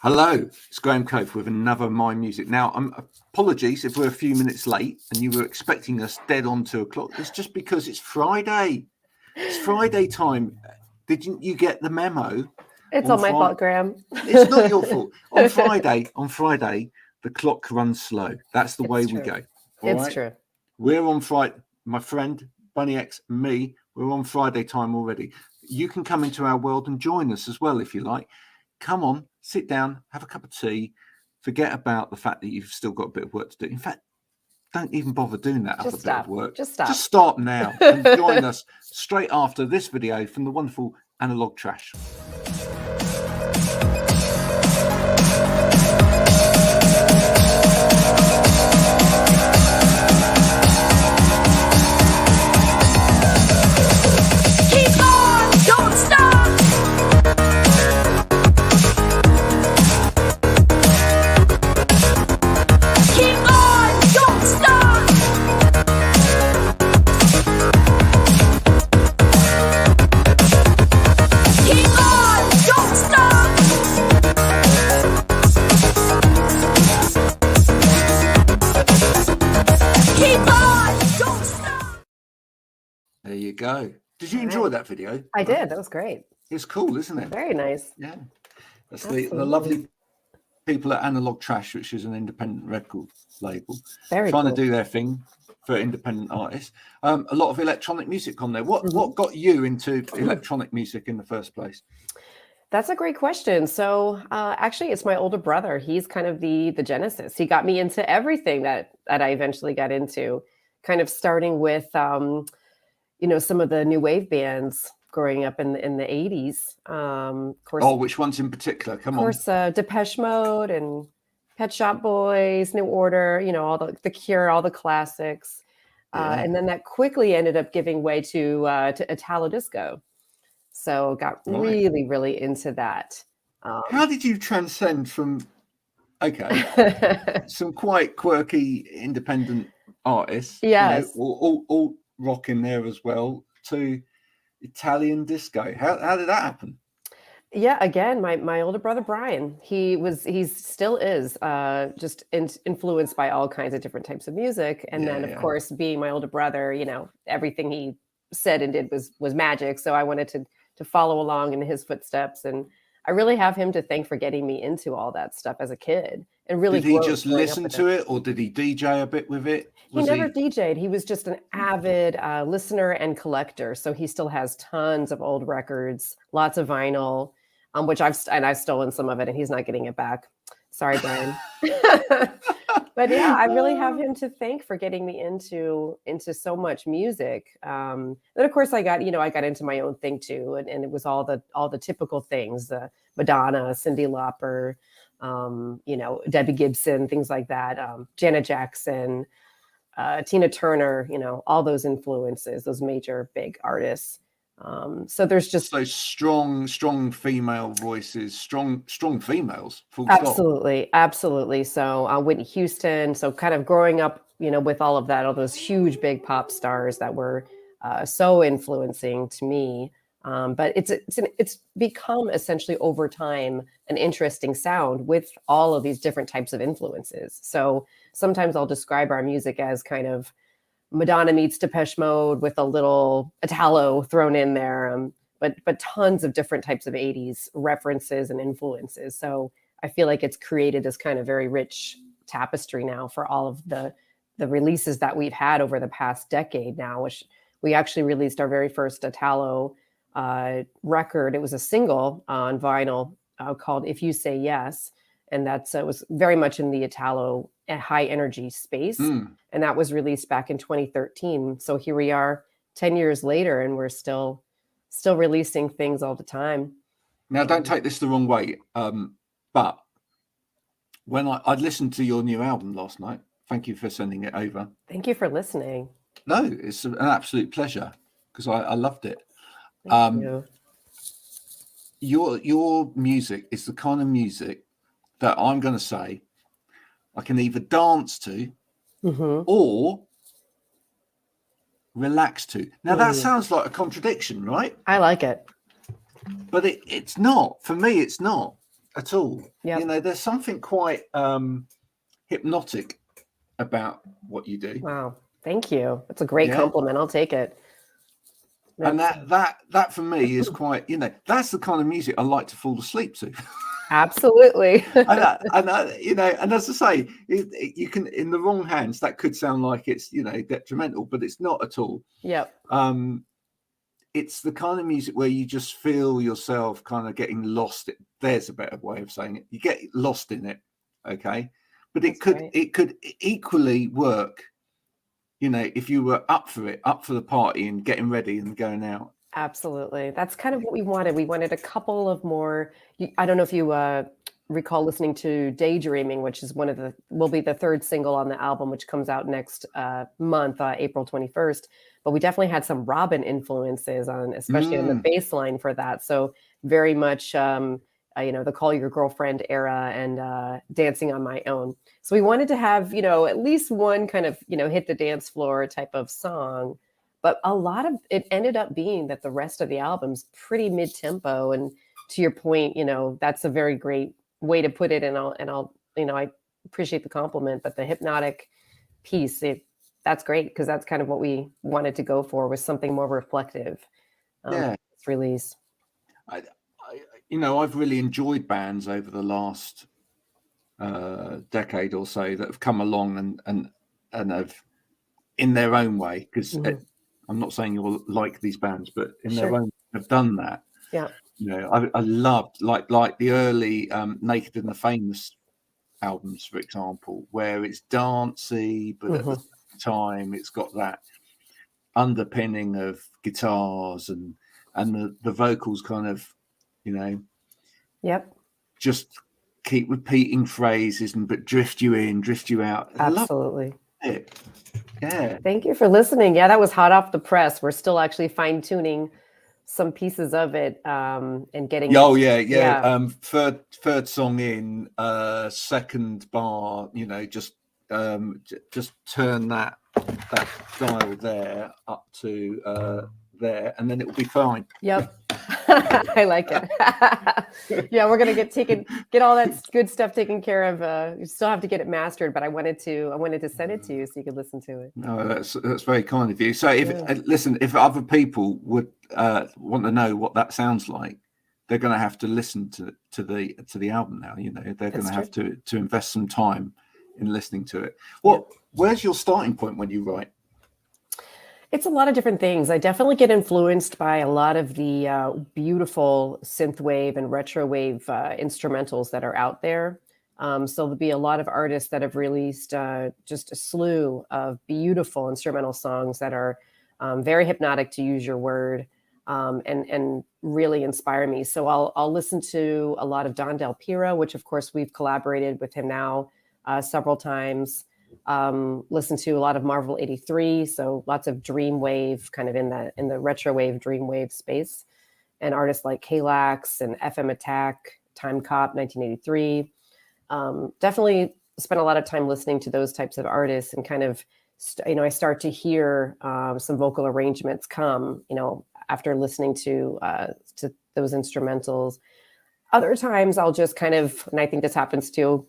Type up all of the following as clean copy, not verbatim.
Hello, it's Graham Cope with another My Music. Now, apologies if we're a few minutes late and you were expecting us dead on 2 o'clock. It's just because it's Friday. It's Friday time. Didn't you get the memo? It's all my fault, Graham. It's not your fault. On Friday, the clock runs slow. That's the way we go. It's true. We're on Friday. My friend Bunny X and me, we're on Friday time already. You can come into our world and join us as well if you like. Come on, sit down, have a cup of tea, forget about the fact that you've still got a bit of work to do. In fact, don't even bother doing that other bit of work. Just stop. Just start now and join us straight after this video from the wonderful Analog Trash. There you go. Did you enjoy that video? I did. That was great. It's cool, isn't it? Very nice. Yeah. That's the lovely people at Analog Trash, which is an independent record label. Very trying cool. to do their thing for independent artists. A lot of electronic music on there. What got you into electronic music in the first place? That's a great question. So actually, it's my older brother. He's kind of the genesis. He got me into everything that I eventually got into, kind of starting with some of the new wave bands growing up in the 80s. Of course, which ones in particular? Come on. Of course, Depeche Mode and Pet Shop Boys, New Order, all the Cure, all the classics. And then that quickly ended up giving way to Italo disco. So got really, really into that. How did you transcend from, some quite quirky independent artists, yes, all rock in there as well, to Italian disco? How did that happen? Yeah, again, my older brother Brian, he still is just influenced by all kinds of different types of music, and then of course, being my older brother, everything he said and did was magic. So I wanted to follow along in his footsteps, and I really have him to thank for getting me into all that stuff as a kid. And really, did he just listen to it, or did he DJ a bit with it? He never DJ'd. He was just an avid listener and collector. So he still has tons of old records, lots of vinyl, which I've stolen some of it, and he's not getting it back. Sorry, Brian. But yeah, I really have him to thank for getting me into so much music. Then of course I got into my own thing too, and it was all the typical things: Madonna, Cyndi Lauper, Debbie Gibson, things like that, Janet Jackson, Tina Turner, all those influences, those major big artists. So there's just those strong female voices, strong females. Absolutely. So Whitney Houston. So kind of growing up, with all of that, all those huge big pop stars that were so influencing to me. But it's become essentially over time an interesting sound with all of these different types of influences. So sometimes I'll describe our music as kind of Madonna meets Depeche Mode with a little Italo thrown in there, but tons of different types of 80s references and influences. So I feel like it's created this kind of very rich tapestry now for all of the releases that we've had over the past decade now, which we actually released our very first Italo record. It was a single on vinyl called If You Say Yes. And it was very much in the Italo high energy space. And that was released back in 2013. So here we are 10 years later, and we're still releasing things all the time. Now, don't take this the wrong way. But when I listened to your new album last night, thank you for sending it over. Thank you for listening. No, it's an absolute pleasure because I loved it. Thank you. Your music is the kind of music that I'm going to say I can either dance to or relax to. Now, that sounds like a contradiction, right? I like it. But it's not. For me, it's not. at all. Yep. You know, there's something quite hypnotic about what you do. Wow. Thank you. That's a great compliment. I'll take it. And that for me is quite, you know, that's the kind of music I like to fall asleep to. Absolutely. and you know, and as I say, you can, in the wrong hands, that could sound like it's, you know, detrimental, but it's not at all. Yep. It's the kind of music where you just feel yourself kind of getting lost. There's a better way of saying it. You get lost in it, okay? But it could equally work, you know, if you were up for it, up for the party and getting ready and going out. Absolutely. That's kind of what we wanted. We wanted a couple of more. I don't know if you recall listening to Daydreaming, which is will be the third single on the album, which comes out next month, April 21st. But we definitely had some Robin influences especially on the bass line for that. So very much, you know, the Call Your Girlfriend era and Dancing on My Own. So we wanted to have, you know, at least one kind of, you know, hit the dance floor type of song. But a lot of it ended up being that the rest of the album's pretty mid-tempo. And to your point, you know, that's a very great way to put it. And I'll, you know, I appreciate the compliment, but the hypnotic piece, that's great because that's kind of what we wanted to go for, was something more reflective. This release. You know, I've really enjoyed bands over the last decade or so that have come along and have, in their own way, because I'm not saying you'll like these bands, but in their own, have done that. Yeah. You know, I loved like the early Naked and the Famous albums, for example, where it's dancey, but at the same time it's got that underpinning of guitars and the vocals kind of, you know, just keep repeating phrases but drift you in, drift you out. Absolutely. I love it. Yeah. Thank you for listening. Yeah, that was hot off the press. We're still actually fine tuning some pieces of it and getting. Third song in, second bar. You know, just turn that dial there up to there, and then it will be fine. Yep. I like it. Yeah, we're gonna get all that good stuff taken care of. You still have to get it mastered, but I wanted to send it to you so you could listen to it. No, that's very kind of you. So if other people would want to know what that sounds like, they're going to have to listen to the album now. You know, they're going to have to invest some time in listening to it. Where's your starting point when you write? It's a lot of different things. I definitely get influenced by a lot of the beautiful synthwave and retrowave instrumentals that are out there. So there'll be a lot of artists that have released just a slew of beautiful instrumental songs that are very hypnotic, to use your word, and really inspire me. So I'll listen to a lot of Don Dellpiero, which of course we've collaborated with him now several times. Listen to a lot of Marvel 83, so lots of dreamwave, kind of in the retrowave dreamwave space, and artists like Kalax and FM Attack, Time Cop 1983. Definitely spent a lot of time listening to those types of artists, and kind of I start to hear some vocal arrangements come, you know, after listening to those instrumentals. Other times I'll just kind of, and I think this happens to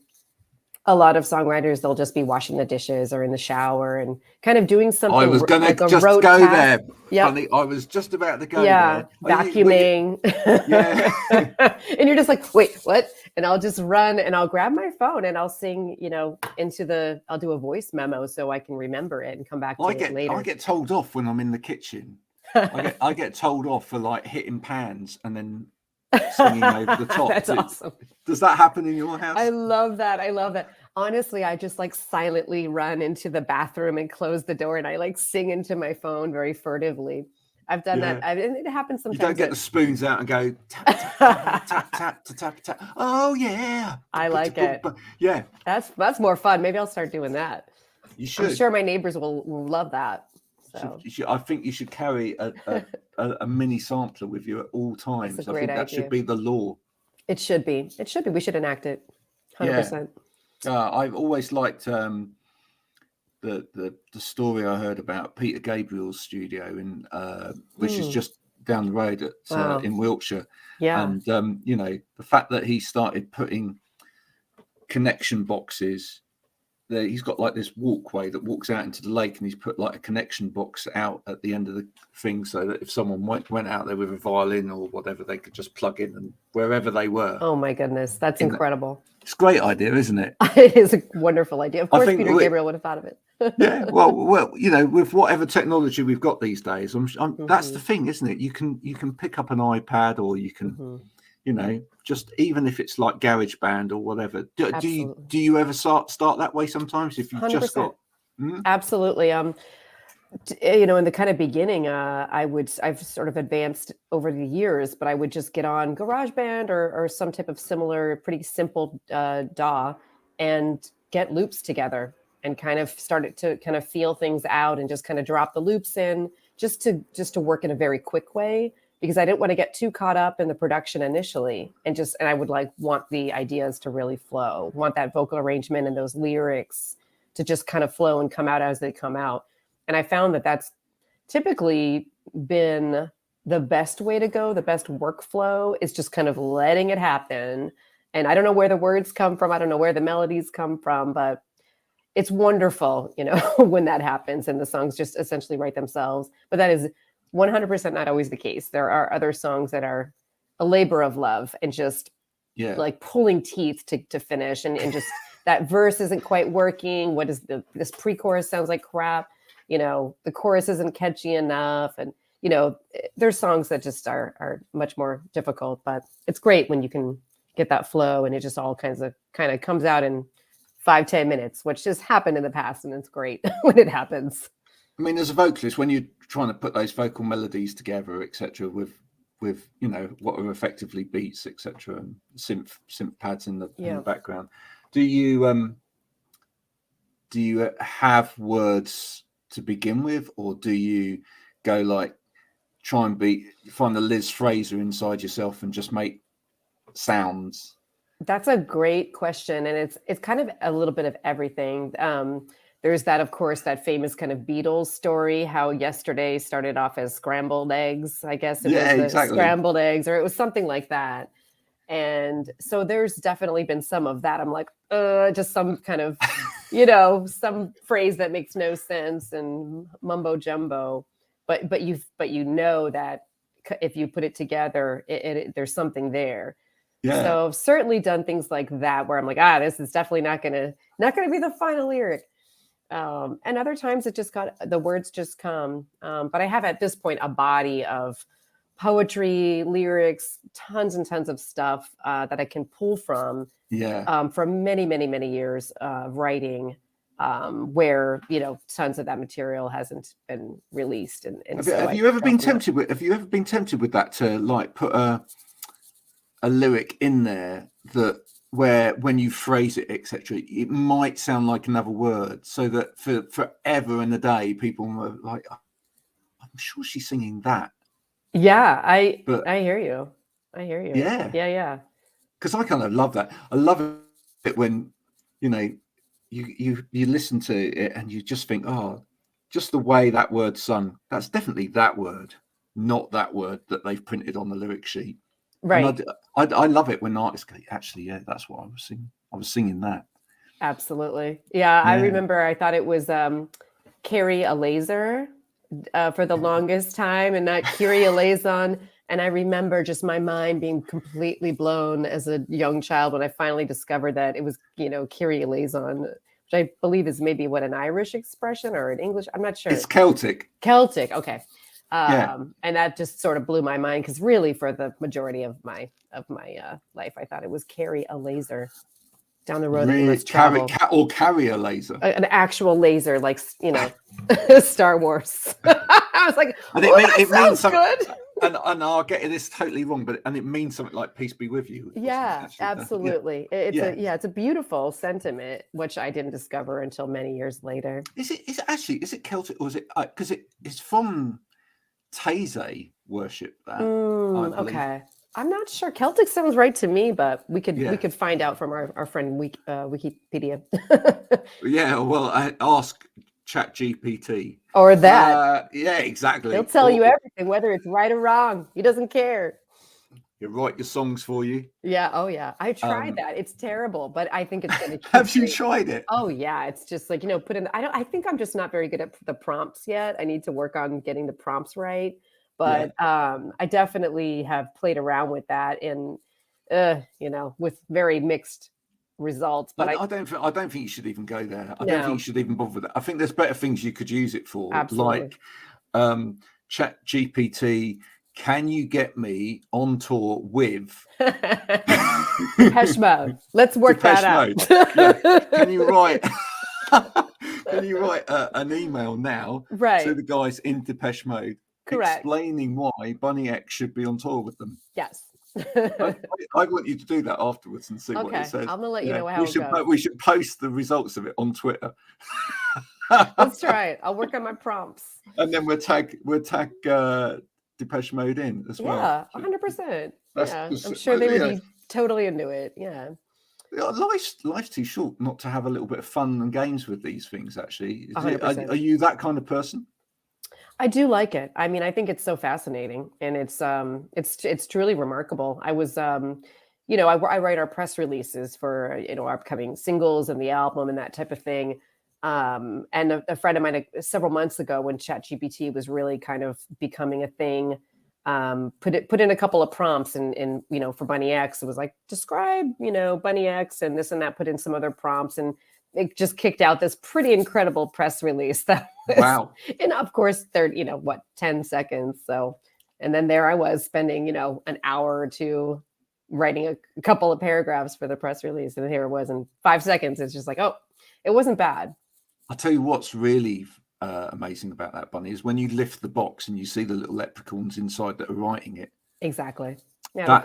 a lot of songwriters, they'll just be washing the dishes or in the shower and kind of doing something. I was going to just go there. Yep. Funny, I was just about to go there. Vacuuming. And you're just like, wait, what? And I'll just run and I'll grab my phone and I'll sing, you know, I'll do a voice memo so I can remember it and come back to it later. I get told off when I'm in the kitchen. I get told off for like hitting pans and then singing over the top. That's awesome. Does that happen in your house? I love that. Honestly, I just like silently run into the bathroom and close the door and I like sing into my phone very furtively. I've done that. And it happens sometimes. You don't get the spoons out and go tap, tap, tap, tap, tap, tap. Oh yeah. I like it. Yeah. That's more fun. Maybe I'll start doing that. You should. I'm sure my neighbors will love that. So. I think you should carry a mini sampler with you at all times. That's a great idea. That should be the law. It should be. We should enact it. 100%. I've always liked the story I heard about Peter Gabriel's studio, which is just down the road at Wow. in Wiltshire. Yeah. And you know, the fact that he started putting connection boxes, he's got like this walkway that walks out into the lake, and he's put like a connection box out at the end of the thing, so that if someone went out there with a violin or whatever, they could just plug in and wherever they were. Oh my goodness, that's incredible. It's a great idea, isn't it? It is a wonderful idea. Of course, Peter Gabriel would have thought of it. Yeah, well, you know, with whatever technology we've got these days, that's the thing, isn't it? You can pick up an iPad, or you can, you know, just even if it's like GarageBand or whatever. Do you ever start that way sometimes if you've 100%. Just got? Absolutely. You know, in the kind of beginning, I've sort of advanced over the years, but I would just get on GarageBand or some type of similar, pretty simple DAW and get loops together and kind of started to kind of feel things out and just kind of drop the loops in just to work in a very quick way, because I didn't want to get too caught up in the production initially, and I would want the ideas to really flow, want that vocal arrangement and those lyrics to just kind of flow and come out as they come out. And I found that that's typically been the best way to go. The best workflow is just kind of letting it happen. And I don't know where the words come from. I don't know where the melodies come from, but it's wonderful, you know, when that happens and the songs just essentially write themselves. But that is 100% not always the case. There are other songs that are a labor of love and just like pulling teeth to finish. And just that verse isn't quite working. What is this pre-chorus sounds like crap. You know, the chorus isn't catchy enough. And, you know, there's songs that just are much more difficult, but it's great when you can get that flow and it just all kind of comes out in 5-10 minutes, which has happened in the past. And it's great when it happens. I mean, as a vocalist, when you're trying to put those vocal melodies together, etc., with you know, what are effectively beats, etc., and synth pads in the background, do you have words to begin with, or do you go like try and find the Liz Fraser inside yourself and just make sounds? That's a great question, and it's kind of a little bit of everything. There's that, of course, that famous kind of Beatles story, how Yesterday started off as scrambled eggs, I guess. Exactly. Scrambled eggs, or it was something like that. And so there's definitely been some of that. I'm like, just some kind of, you know, some phrase that makes no sense and mumbo jumbo. But you know that if you put it together, there's something there. Yeah. So I've certainly done things like that where I'm like, this is definitely not gonna be the final lyric. And other times the words just come. But I have at this point a body of poetry, lyrics, tons and tons of stuff that I can pull from. From many, many, many years of writing, where, you know, tons of that material hasn't been released. Have you ever been tempted with that, to like put a lyric in there that where when you phrase it, etc., it might sound like another word, so that for forever in a day people were like, I'm sure she's singing that. Yeah, I hear you. Yeah. Because I kind of love that. I love it when, you know, you listen to it and you just think, just the way that word's sung, that's definitely that word, not that word that they've printed on the lyric sheet. Right. And I love it when artists go, actually, that's what I was singing. I was singing that. Absolutely. Yeah. I remember I thought it was Carry a Laser for the longest time and not Kyrie Eleison. And I remember just my mind being completely blown as a young child when I finally discovered that it was, you know, Kyrie Eleison, which I believe is maybe an Irish expression or an English. I'm not sure. It's Celtic. Okay. And that just sort of blew my mind, because really for the majority of my life, I thought it was Carry a Laser down the road. Really? Carry a laser. An actual laser, like, you know, Star Wars. I was like, and it means something good. And I'll get this totally wrong, but it mees something like "Peace be with you." Yeah, absolutely. It's a beautiful sentiment, which I didn't discover until many years later. Is it Celtic, or is it because it's from Taizé worship? That okay. I'm not sure. Celtic sounds right to me, but we could find out from our friend Wikipedia. Well, I ask ChatGPT. Or that. Yeah, exactly. He'll tell you everything, whether it's right or wrong. He doesn't care. He'll write your songs for you. Yeah. Oh, yeah. I tried that. It's terrible, but I think it's going to keep. Have you tried it? Oh, yeah. It's just like, put in. I think I'm just not very good at the prompts yet. I need to work on getting the prompts right. But I definitely have played around with that, and with very mixed results. But I don't think you should even go there. I No. don't think you should even bother with it. I think there's better things you could use it for, Absolutely. like Chat GPT. Can you get me on tour with Depeche Mode? Let's work Depeche that out. Mode? Yeah. Can you write? Can you write an email now to the guys in Depeche Mode, explaining why Bunny X should be on tour with them? Yes. I want you to do that afterwards and see what it says. I'm gonna let you know how it goes. We should post the results of it on Twitter. Let's try it. I'll work on my prompts. And then we'll tag Depeche Mode in as well. Yeah, 100%. Yeah, I'm sure they would be totally into it. Yeah. Life's too short not to have a little bit of fun and games with these things, actually. 100%. Are you that kind of person? I do like it. I mean, I think it's so fascinating, and it's truly remarkable. I was, I write our press releases for, our upcoming singles and the album and that type of thing. And a friend of mine several months ago, when ChatGPT was really kind of becoming a thing, put in a couple of prompts and for Bunny X, it was like, describe, Bunny X and this and that, put in some other prompts, and it just kicked out this pretty incredible press release that was, wow. And of course, 10 seconds. So, and then there I was spending, an hour or two writing a couple of paragraphs for the press release. And here it was in 5 seconds. It's just like, oh, it wasn't bad. I'll tell you what's really amazing about that, Bunny, is when you lift the box and you see the little leprechauns inside that are writing it. Exactly. Yeah,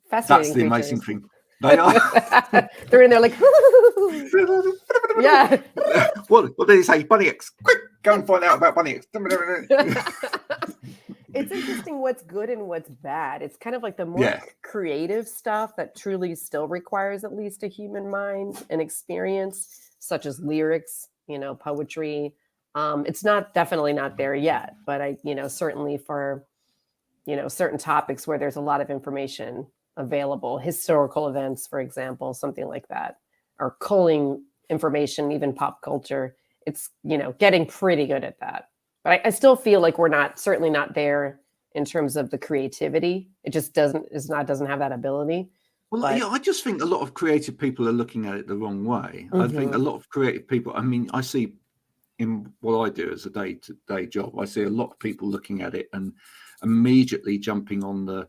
that's the amazing thing. They are. They're in there like, yeah. What did he say? Bunny X, quick, go and find out about Bunny X. It's interesting what's good and what's bad. It's kind of like the more creative stuff that truly still requires at least a human mind and experience, such as lyrics, poetry. It's definitely not there yet, but I, certainly for, certain topics where there's a lot of information available, historical events, for example, something like that, or culling information, even pop culture. It's, getting pretty good at that. But I still feel like we're certainly not there in terms of the creativity. It just doesn't have that ability. Well, I just think a lot of creative people are looking at it the wrong way. Mm-hmm. I think a lot of creative people, I see in what I do as a day-to-day job, I see a lot of people looking at it and immediately jumping on the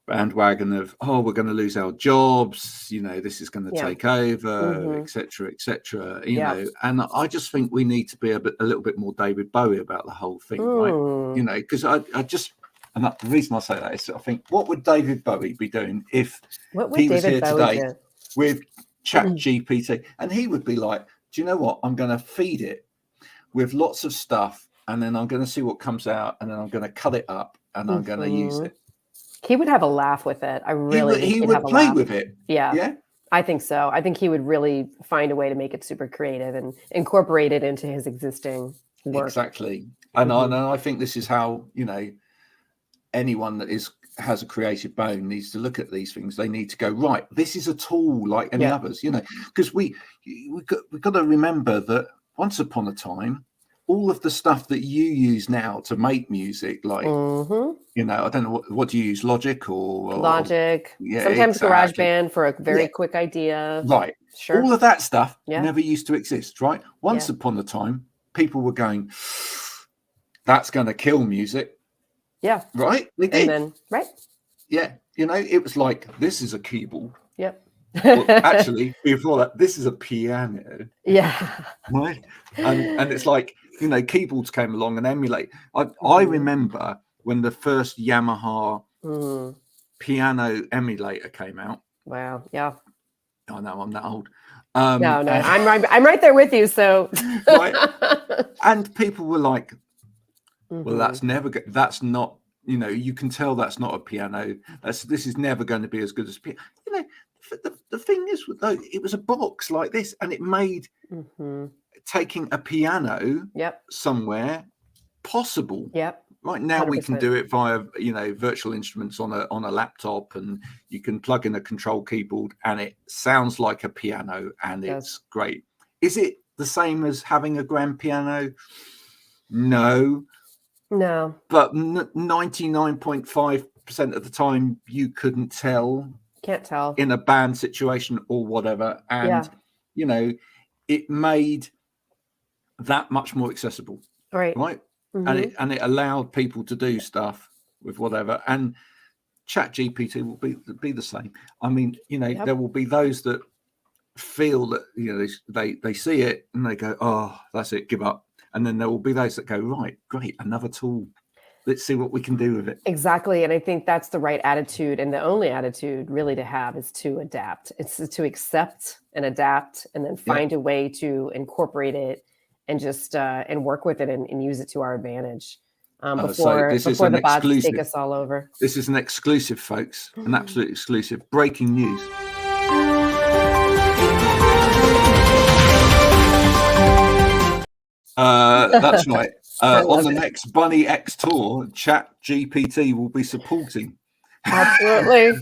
bandwagon of, we're going to lose our jobs, this is going to take over, etc., you know. And I just think we need to be a little bit more David Bowie about the whole thing, right? Because I just, and the reason I say that is I think, what would David Bowie be doing if he was here today with ChatGPT? And he would be like, do you know what? I'm going to feed it with lots of stuff, and then I'm going to see what comes out, and then I'm going to cut it up, and I'm going to use it. He would have a laugh with it. He would play with it. Yeah. I think so. I think he would really find a way to make it super creative and incorporate it into his existing work. Exactly. And I think this is how, anyone that has a creative bone needs to look at these things. They need to go, right, this is a tool like any others, because we've got to remember that once upon a time, all of the stuff that you use now to make music, like, I don't know, what do you use, Logic or Logic? Sometimes GarageBand for a very quick idea. Right. Sure. All of that stuff never used to exist, right? Once upon a time, people were going, that's going to kill music. Yeah. Right? They did. And then, Yeah. It was like, this is a keyboard. Yep. Well, actually, before that, this is a piano. Yeah. Right. And it's like, keyboards came along and emulate. I remember when the first Yamaha piano emulator came out. Wow. Yeah. I know I'm that old. No, I'm right there with you. So. Right. And people were like, well, that's not, you can tell that's not a piano. This is never going to be as good as piano. The thing is, though, it was a box like this, and it made taking a piano Yep. somewhere possible. Yep. Right now we can 100%. do it via, virtual instruments on a laptop, and you can plug in a control keyboard and it sounds like a piano and it's great. Is it the same as having a grand piano? No. But 99.5% of the time you couldn't tell. Can't tell. In a band situation or whatever. And, it made that much more accessible. Right. Mm-hmm. And it allowed people to do stuff with whatever. And ChatGPT will be the same. I mean, there will be those that feel that, they see it and they go, oh, that's it, give up. And then there will be those that go, right, great, another tool. Let's see what we can do with it. Exactly. And I think that's the right attitude. And the only attitude really to have is to adapt. It's to accept and adapt and then find a way to incorporate it and just and work with it and use it to our advantage before the bots take us all over. This is an exclusive, folks, an absolute exclusive. Breaking news. That's right. On the next Bunny X tour, ChatGPT will be supporting. Absolutely.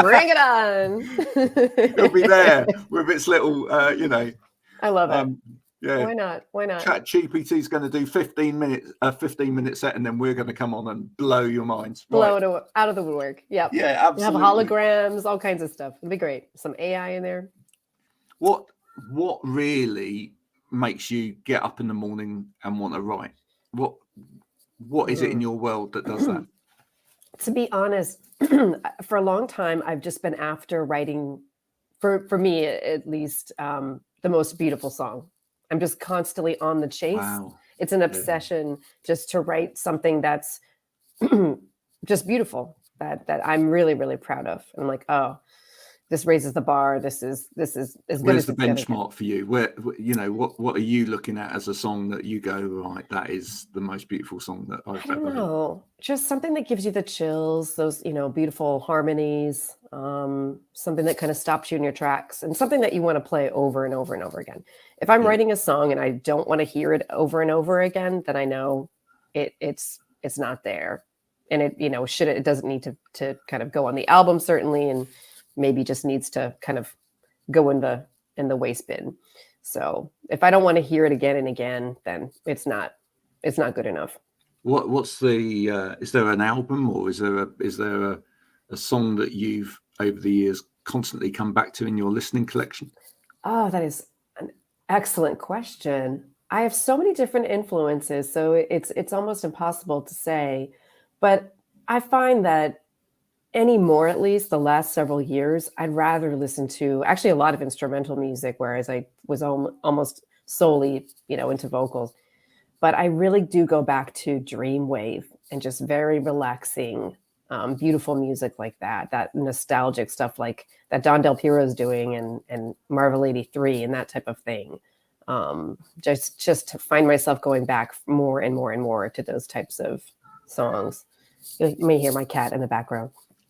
Bring it on. It'll be there with its little, I love it. Yeah. Why not? ChatGPT is going to do 15 minute set, and then we're going to come on and blow your minds. Blow it out of the woodwork. Yep. Yeah, absolutely. You have holograms, all kinds of stuff. It'd be great. Some AI in there. What really makes you get up in the morning and want to write? What is it in your world that does that? To be honest, for a long time, I've just been after writing, for me at least, the most beautiful song. I'm just constantly on the chase. Wow. It's an obsession just to write something that's just beautiful, that I'm really, really proud of. I'm like, oh, this raises the bar. This is as good. Where's the benchmark for you? Where, what are you looking at as a song that you go, right, that is the most beautiful song that I've ever heard? No, just something that gives you the chills, those, beautiful harmonies, something that kind of stops you in your tracks, and something that you want to play over and over and over again. If I'm writing a song and I don't want to hear it over and over again, then I know it's not there. And it doesn't need to kind of go on the album, certainly, and maybe just needs to kind of go in the waste bin. So if I don't want to hear it again and again, then it's not good enough. What's the is there an album, or is there a song that you've over the years constantly come back to in your listening collection? Oh, that is an excellent question. I have so many different influences, so it's almost impossible to say, but I find that anymore, at least the last several years, I'd rather listen to actually a lot of instrumental music, whereas I was almost solely, into vocals. But I really do go back to Dreamwave and just very relaxing, beautiful music like that nostalgic stuff like that Don Dellpiero is doing and Marvel 83 and that type of thing. Just to find myself going back more and more and more to those types of songs. You may hear my cat in the background.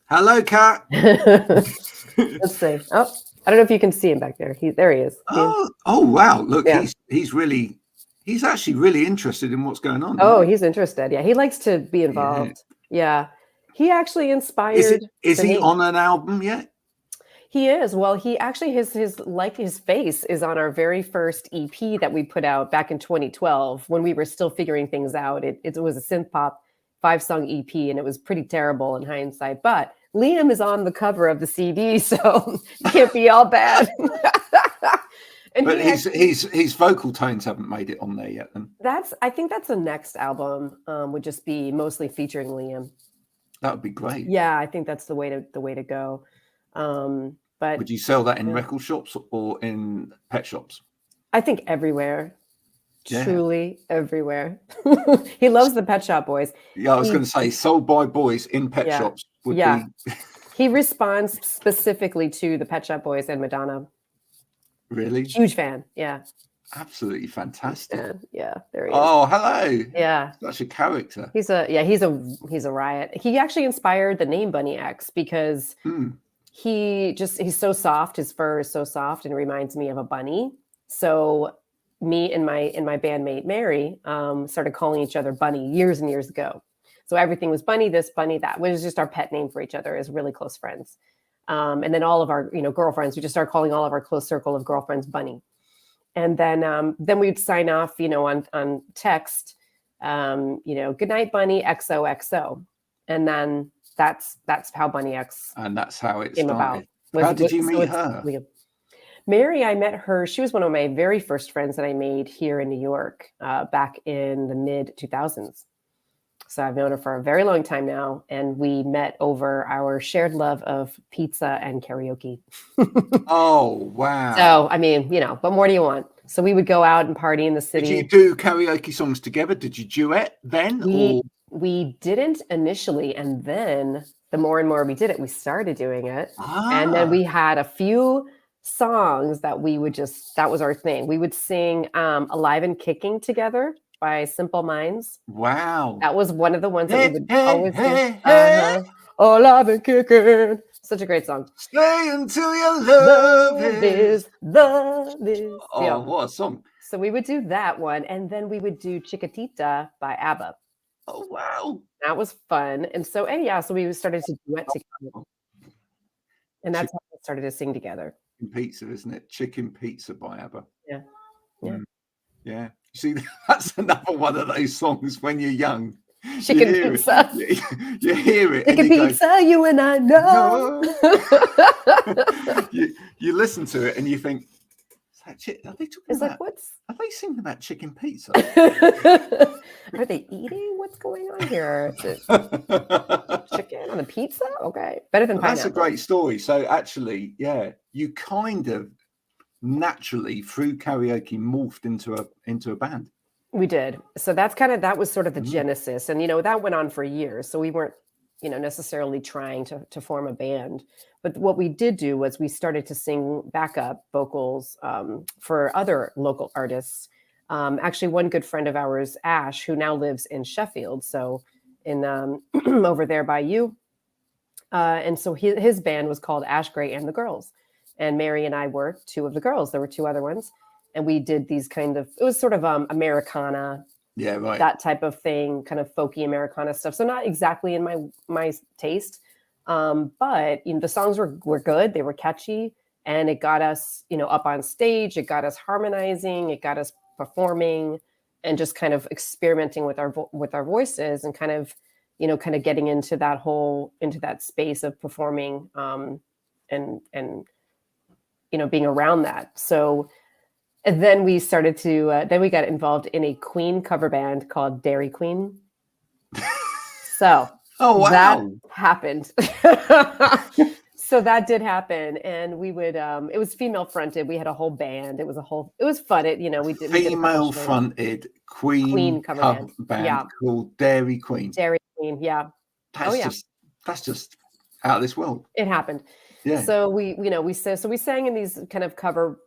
Hello, cat. Let's see. Oh, I don't know if you can see him back there. There he is. Oh, wow. Look, yeah. He's actually really interested in what's going on. Oh, he's interested. Yeah, he likes to be involved. Yeah. He actually inspired. Is he on an album yet? He is. Well, he actually his face is on our very first EP that we put out back in 2012 when we were still figuring things out. It was a synth pop 5-song EP, and it was pretty terrible in hindsight. But Liam is on the cover of the CD, so it can't be all bad. And but his vocal tones haven't made it on there yet. Then I think that's the next album. Would just be mostly featuring Liam. That would be great. Yeah, I think that's the way to go. But would you sell that in record shops or in pet shops? I think everywhere. Yeah. Truly everywhere. He loves the Pet Shop Boys. Yeah, I was going to say sold by boys in pet shops would be. He responds specifically to the Pet Shop Boys and Madonna. Really? Huge fan. Yeah. Absolutely fantastic. Yeah, there he is. Oh, hello. Yeah. Such a character. He's a riot. He actually inspired the name Bunny X because he's so soft. His fur is so soft and reminds me of a bunny. So me and my bandmate Mary started calling each other Bunny years and years ago. So everything was Bunny this, Bunny that. It was just our pet name for each other as really close friends. And then all of our, girlfriends, we just started calling all of our close circle of girlfriends Bunny. And then we'd sign off, on text, good night, Bunny, XOXO. And then that's how Bunny X and that's how it came started. about. How did you meet her? Mary, I met her. She was one of my very first friends that I made here in New York back in the mid 2000s. So I've known her for a very long time now. And we met over our shared love of pizza and karaoke. Oh, wow. So, I mean, what more do you want? So we would go out and party in the city. Did you do karaoke songs together? Did you duet then? We didn't initially. And then the more and more we did it, we started doing it. And then we had a few songs that that was our thing. We would sing Alive and Kicking together by Simple Minds. Wow. That was one of the ones that we would always do. Alive and Kicking. Such a great song. Stay until your love is. Oh, yeah. What a song. So we would do that one. And then we would do Chiquitita by ABBA. Oh, wow. That was fun. And so, so we started to duet together. And that's how we started to sing together. Pizza, isn't it? Chicken Pizza by ABBA. Yeah. Yeah. Yeah. You see, that's another one of those songs when you're young. Chicken Pizza. You hear it. Chicken Pizza, you and I know. You listen to it and you think, are they talking about? Are they singing about chicken pizza? Are they eating? What's going on here? Chicken on a pizza? Okay, better than pineapple. That's a great story. So actually, you kind of naturally through karaoke morphed into a band. We did. So that was sort of the genesis, and that went on for years. So we weren't necessarily trying to form a band. But what we did do was we started to sing backup vocals for other local artists. Actually, one good friend of ours, Ash, who now lives in Sheffield, so in over there by you. And so his band was called Ash Gray and the Girls. And Mary and I were two of the girls. There were two other ones. And we did these it was sort of Americana. Yeah, right. That type of thing, kind of folky Americana stuff. So not exactly in my taste, but the songs were good. They were catchy, and it got us, up on stage. It got us harmonizing. It got us performing, and just kind of experimenting with our voices, and kind of getting into that space of performing, and being around that. So. And then we started to, then we got involved in a Queen cover band called Dairy Queen. So that happened. So that did happen. And we would, it was female fronted. We had a whole band. It was fun. We did female fronted Queen cover band called Dairy Queen. Dairy Queen. Yeah. That's just out of this world. It happened. Yeah. So we sang in these kind of cover,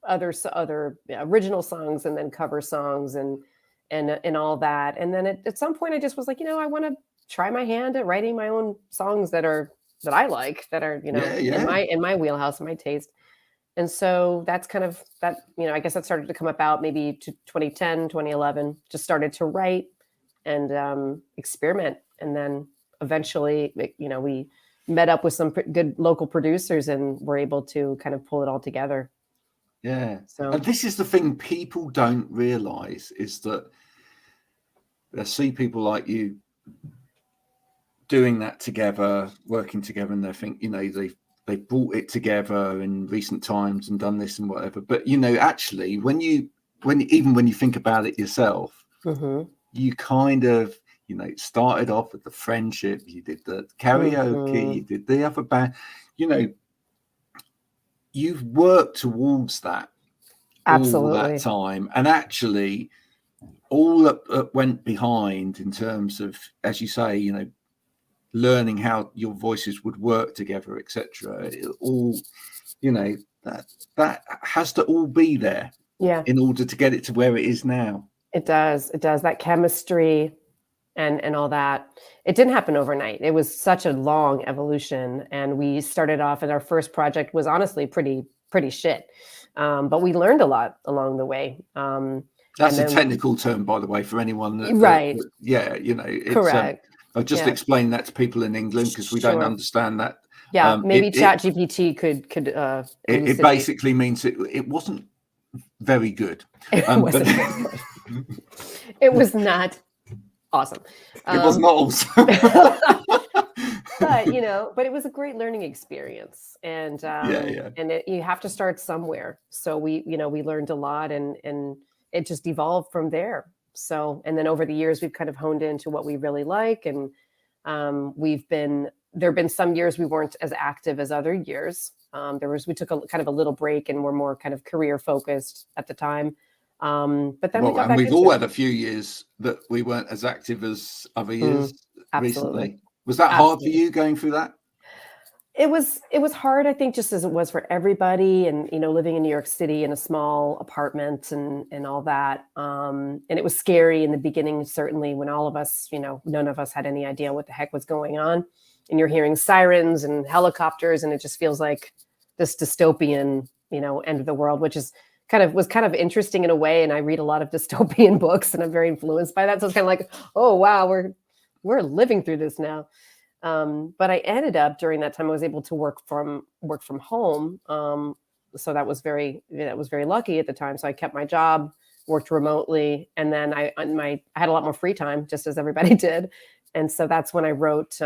other original songs, and then cover songs, and all that. And then at some point I just was like, I want to try my hand at writing my own songs that I like, that are, in my wheelhouse, my taste. And so that's kind of that, I guess that started to come about maybe to 2010, 2011, just started to write and experiment. And then eventually, we met up with some good local producers and were able to kind of pull it all together. Yeah. So, and this is the thing people don't realize, is that they see people like you doing that together, working together, and they think, they brought it together in recent times and done this and whatever. But actually, when you think about it yourself, you kind of, started off with the friendship, you did the karaoke, you did the other band, you've worked towards that absolutely all that time, and actually all that went behind in terms of, as you say, learning how your voices would work together, etc. All, that has to all be there, in order to get it to where it is now. It does. That chemistry and all that. It didn't happen overnight. It was such a long evolution. And we started off, and our first project was honestly pretty shit. But we learned a lot along the way. That's a technical term, by the way, for anyone right. Yeah, you know, it's Correct. I'll just explain that to people in England because we don't understand that. Yeah, maybe ChatGPT could it basically means it wasn't very good. It wasn't very good. It was not awesome. It was not awesome. But but it was a great learning experience, and you have to start somewhere. So we learned a lot, and it just evolved from there. So, and then over the years, we've kind of honed into what we really like, and there have been some years we weren't as active as other years. We took a kind of a little break, and we're more kind of career focused at the time. But then we've all had a few years that we weren't as active as other years recently. Was that hard for you going through that? It was hard, I think, just as it was for everybody, and living in New York City in a small apartment and all that. And it was scary in the beginning, certainly, when all of us, none of us had any idea what the heck was going on. And you're hearing sirens and helicopters, and it just feels like this dystopian, end of the world, which is was kind of interesting in a way. And I read a lot of dystopian books, and I'm very influenced by that. So it's kind of like, oh wow, we're living through this now. But I ended up during that time, I was able to work from home. So that was very lucky at the time. So I kept my job, worked remotely, and then I had a lot more free time, just as everybody did. And so that's when I wrote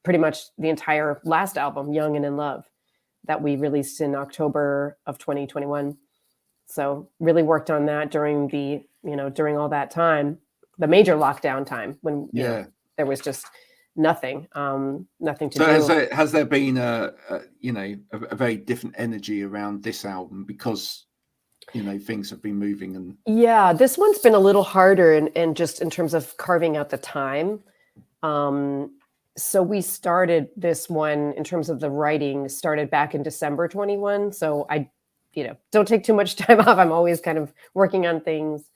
pretty much the entire last album, Young and in Love, that we released in October of 2021. So really worked on that during during all that time, the major lockdown time when there was just nothing to do. So has there been a very different energy around this album because things have been moving? And yeah, this one's been a little harder and just in terms of carving out the time. So we started this one in terms of the writing started back in December 21. So I don't take too much time off. I'm always kind of working on things.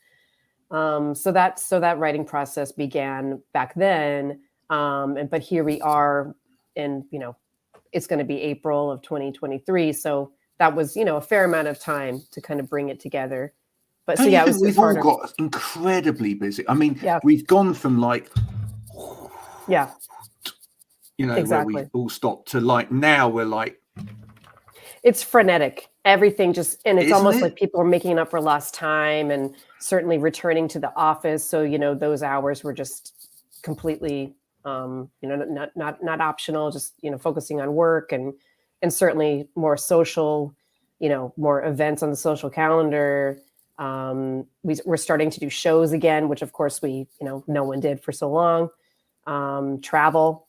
So that writing process began back then. But here we are in, it's going to be April of 2023. So that was, a fair amount of time to kind of bring it together. But so yeah, we've all got incredibly busy. I mean, we've gone from exactly. where we all stopped to now we're like, it's frenetic. Everything just, and it's almost like people are making up for lost time and certainly returning to the office. So, those hours were just completely, not optional, just, focusing on work and certainly more social, more events on the social calendar. We're starting to do shows again, which of course no one did for so long. Travel,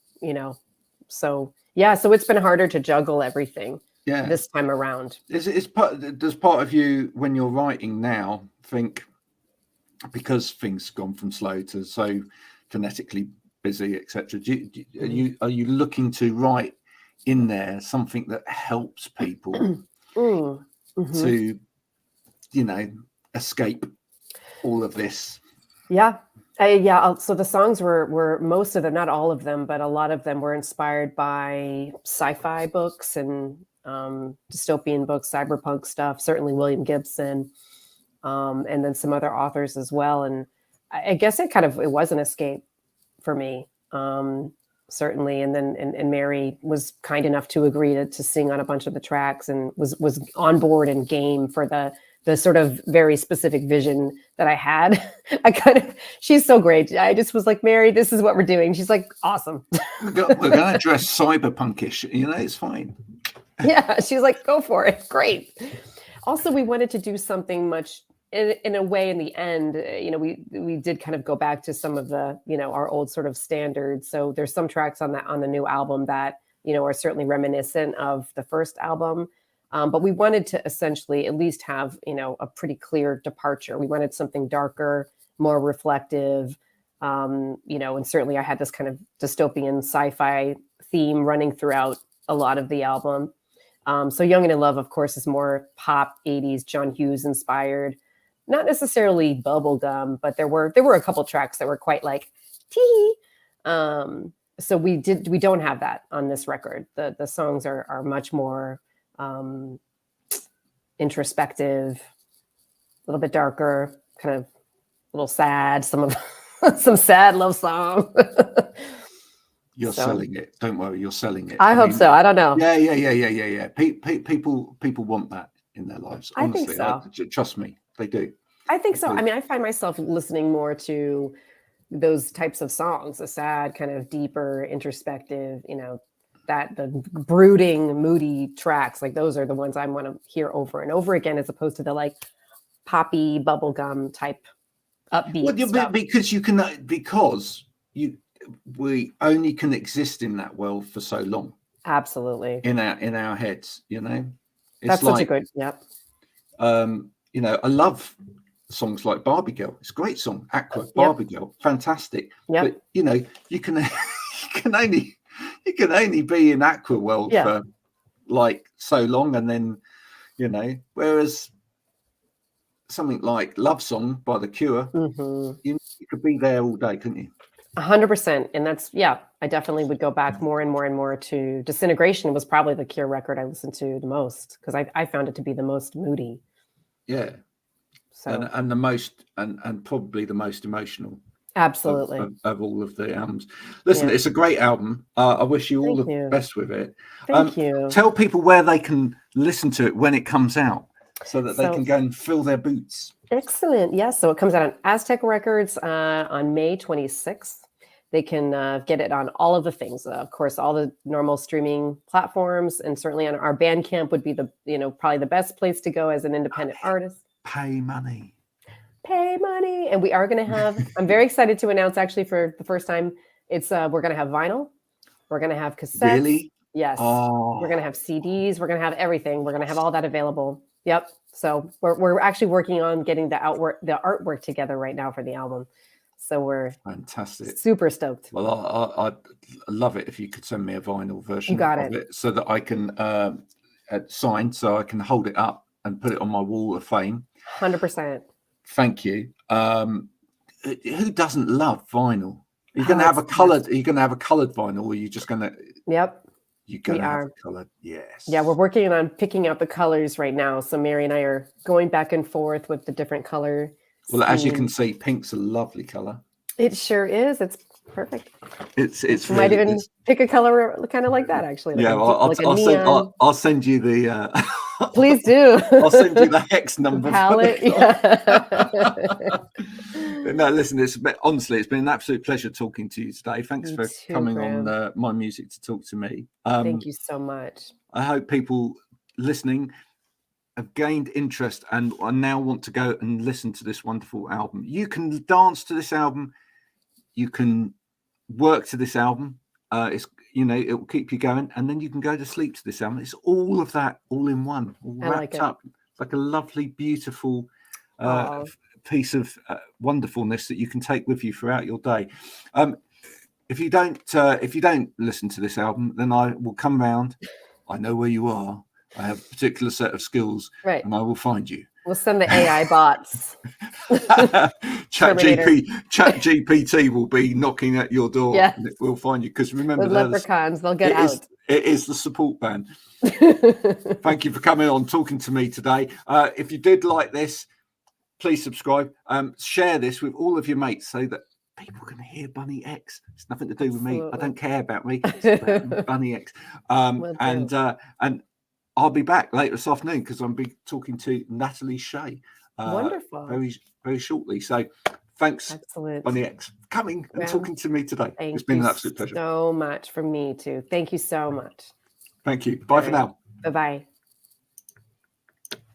so yeah, so it's been harder to juggle everything. Yeah, this time around. Does part of you, when you're writing now, think because things gone from slow to so phonetically busy, etc.? Are you looking to write in there something that helps people to, escape all of this? Yeah. So the songs were most of them, not all of them, but a lot of them were inspired by sci-fi books and dystopian books, cyberpunk stuff, certainly William Gibson, and then some other authors as well. And I guess it was an escape for me, certainly. And then and Mary was kind enough to agree to sing on a bunch of the tracks and was on board and game for the sort of very specific vision that I had. She's so great. I just was like, Mary, this is what we're doing. She's like, awesome. We're going to dress cyberpunkish, it's fine. Yeah, she's like, go for it. Great. Also, we wanted to do something much in a way in the end, we did kind of go back to some of the, our old sort of standards. So there's some tracks on the new album that, are certainly reminiscent of the first album. But we wanted to essentially at least have, a pretty clear departure. We wanted something darker, more reflective, and certainly I had this kind of dystopian sci-fi theme running throughout a lot of the album. So Young and in Love, of course, is more pop 80s, John Hughes inspired, not necessarily bubblegum, but there were a couple tracks that were quite like tee. So we don't have that on this record. The songs are much more introspective, a little bit darker, kind of a little sad, some sad love song. You're selling it. Don't worry, you're selling it. I hope so. I don't know. Yeah. People want that in their lives. Honestly, I think so. Trust me, they do. I think so. I mean, I find myself listening more to those types of songs, the sad, kind of deeper, introspective, the brooding, moody tracks. Like those are the ones I want to hear over and over again, as opposed to the like poppy bubblegum type upbeat stuff. Because we only can exist in that world for so long. Absolutely. In our heads, It's That's such a good, yep. I love songs like Barbie Girl. It's a great song. Aqua, Barbie Girl, fantastic. Yep. But you can only be in Aqua world for like so long, and then whereas something like Love Song by The Cure, you could be there all day, couldn't you? 100%. And that's, I definitely would go back more and more and more to Disintegration. Was probably the Cure record I listened to the most, because I found it to be the most moody. Yeah. So and the most and probably the most emotional. Absolutely. Of all of the albums. Listen, it's a great album. I wish you all the best with it. Thank you. Tell people where they can listen to it when it comes out, so that they can go and fill their boots. Excellent. Yes. So it comes out on Aztec Records on May 26th. They can get it on all of the things. Of course, all the normal streaming platforms, and certainly on our Bandcamp would be the probably the best place to go as an independent artist. Pay money. And we are going to have, I'm very excited to announce, actually, for the first time, it's we're going to have vinyl, we're going to have cassettes. Really? Yes. We're going to have CDs, we're going to have everything. We're going to have all that available. Yep. So we're actually working on getting the artwork together right now for the album. So we're fantastic, super stoked. Well, I'd love it if you could send me a vinyl version of it, so that I can sign, so I can hold it up and put it on my wall of fame. 100%. Thank you. Who doesn't love vinyl? Are you going to have a colored? Are you going to have a colored vinyl, or are you just going to? Yep. You're going to have a colored. Yes. Yeah, we're working on picking out the colors right now. So Mary and I are going back and forth with the different color. Well, as you can see, pink's a lovely color. It sure is. It's perfect. It's you might even pick a color kind of like that, actually. Like I'll send you the. Please do. I'll send you the hex number. Palette. No, listen. Honestly, it's been an absolute pleasure talking to you today. Thanks for coming on My Music to talk to me. Thank you so much. I hope people listening have gained interest and now want to go and listen to this wonderful album. You can dance to this album. You can work to this album. It's it will keep you going, and then you can go to sleep to this album. It's all of that, all in one, all wrapped up. It's like a lovely, beautiful piece of wonderfulness that you can take with you throughout your day. If you don't listen to this album, then I will come round. I know where you are. I have a particular set of skills, and I will find you. We'll send the AI bots. Chat GPT will be knocking at your door, and it will find you. Because remember, the leprechauns, they'll get out. It is the support band. Thank you for coming on, talking to me today. If you did like this, please subscribe. Share this with all of your mates, so that people can hear Bunny X. It's nothing to do with me. I don't care about me. It's about Bunny X. And I'll be back later this afternoon, because I'll be talking to Natalie Shea wonderful very, very shortly. So thanks, Bunny X, for coming and talking to me today. It's been an absolute pleasure. So much from me too. Thank you so much. Thank you. Bye for now. Bye-bye.